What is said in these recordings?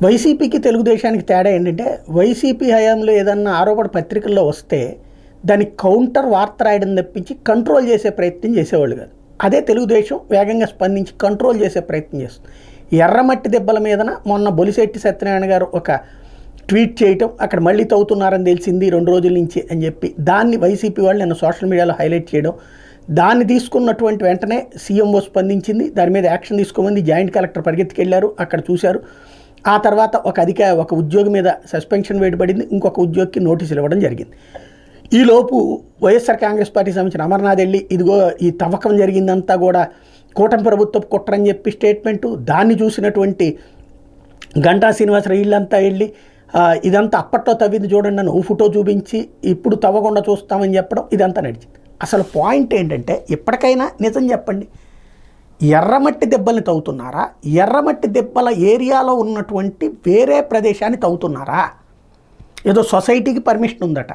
వైసీపీకి తెలుగుదేశానికి తేడా ఏంటంటే వైసీపీ హయాంలో ఏదన్నా ఆరోపణ పత్రికల్లో వస్తే దానికి కౌంటర్ వార్త రాయడం తప్పించి కంట్రోల్ చేసే ప్రయత్నం చేసేవాళ్ళు కాదు. అదే తెలుగుదేశం వేగంగా స్పందించి కంట్రోల్ చేసే ప్రయత్నం చేస్తుంది. ఎర్రమట్టి దెబ్బల మీదన మొన్న బొలిశెట్టి సత్యనారాయణ గారు ఒక ట్వీట్ చేయటం, అక్కడ మళ్ళీ తవ్వుతున్నారని తెలిసింది 2 రోజుల నుంచి అని చెప్పి దాన్ని వైసీపీ వాళ్ళు నిన్న సోషల్ మీడియాలో హైలైట్ చేయడం, దాన్ని తీసుకున్నటువంటి వెంటనే సీఎంఓ స్పందించింది, దాని మీద యాక్షన్ తీసుకోమంది. జాయింట్ కలెక్టర్ పరిగెత్తుకెళ్లారు, అక్కడ చూశారు. ఆ తర్వాత ఒక ఉద్యోగి మీద సస్పెన్షన్ వేయబడింది, ఇంకొక ఉద్యోగికి నోటీసులు ఇవ్వడం జరిగింది. ఈలోపు వైఎస్ఆర్ కాంగ్రెస్ పార్టీకి సంబంధించిన అమర్నాథ్ వెళ్ళి ఇదిగో ఈ తవ్వకం జరిగిందంతా కూడా కూటమి ప్రభుత్వం కుట్రని చెప్పి స్టేట్మెంటు, దాన్ని చూసినటువంటి గంటా శ్రీనివాసరావు వీళ్ళంతా వెళ్ళి ఇదంతా అప్పట్లో తవ్వింది చూడండి నన్ను ఫోటో చూపించి ఇప్పుడు తవ్వకుండా చూస్తామని చెప్పడం, ఇదంతా నడిచింది. అసలు పాయింట్ ఏంటంటే ఇప్పటికైనా నిజం చెప్పండి, ఎర్రమట్టి దెబ్బల్ని తవ్వుతున్నారా, ఎర్రమట్టి దెబ్బల ఏరియాలో ఉన్నటువంటి వేరే ప్రదేశాన్ని తవ్వుతున్నారా? ఏదో సొసైటీకి పర్మిషన్ ఉందట,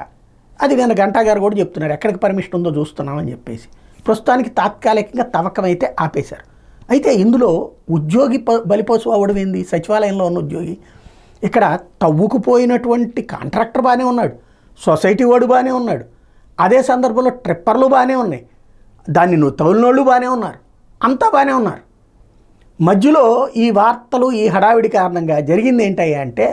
అది నేను గంటా గారు కూడా చెప్తున్నారు ఎక్కడికి పర్మిషన్ ఉందో చూస్తున్నామని చెప్పేసి. ప్రస్తుతానికి తాత్కాలికంగా తవ్వకం అయితే ఆపేశారు. అయితే ఇందులో ఉద్యోగి బలిపోసు అవ్వడం ఏంది? సచివాలయంలో ఉన్న ఉద్యోగి. ఇక్కడ తవ్వుకుపోయినటువంటి కాంట్రాక్టర్ బాగానే ఉన్నాడు, సొసైటీ వాడు బాగానే ఉన్నాడు, అదే సందర్భంలో ట్రిప్పర్లు బాగానే ఉన్నాయి, దాన్ని తౌలినోళ్ళు బాగానే ఉన్నారు, అంతా బాగానే ఉన్నారు. మధ్యలో ఈ వార్తలు ఈ హడావిడి కారణంగా జరిగింది ఏంటయ్యా అంటే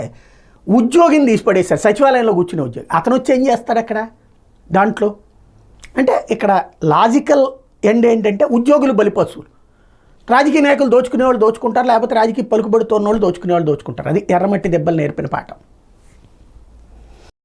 ఉద్యోగిని తీసిపడేశారు. సచివాలయంలో కూర్చునే ఉద్యోగి అతను వచ్చి ఏం చేస్తాడు అక్కడ దాంట్లో? అంటే ఇక్కడ లాజికల్ ఎండ్ ఏంటంటే ఉద్యోగులు బలిపశువులు, రాజకీయ నాయకులు దోచుకునేవాళ్ళు దోచుకుంటారు, లేకపోతే రాజకీయ పలుకుబడుతున్న వాళ్ళు దోచుకునేవాళ్ళు దోచుకుంటారు. అది ఎర్రమట్టి దెబ్బలు నేర్పిన పాఠం.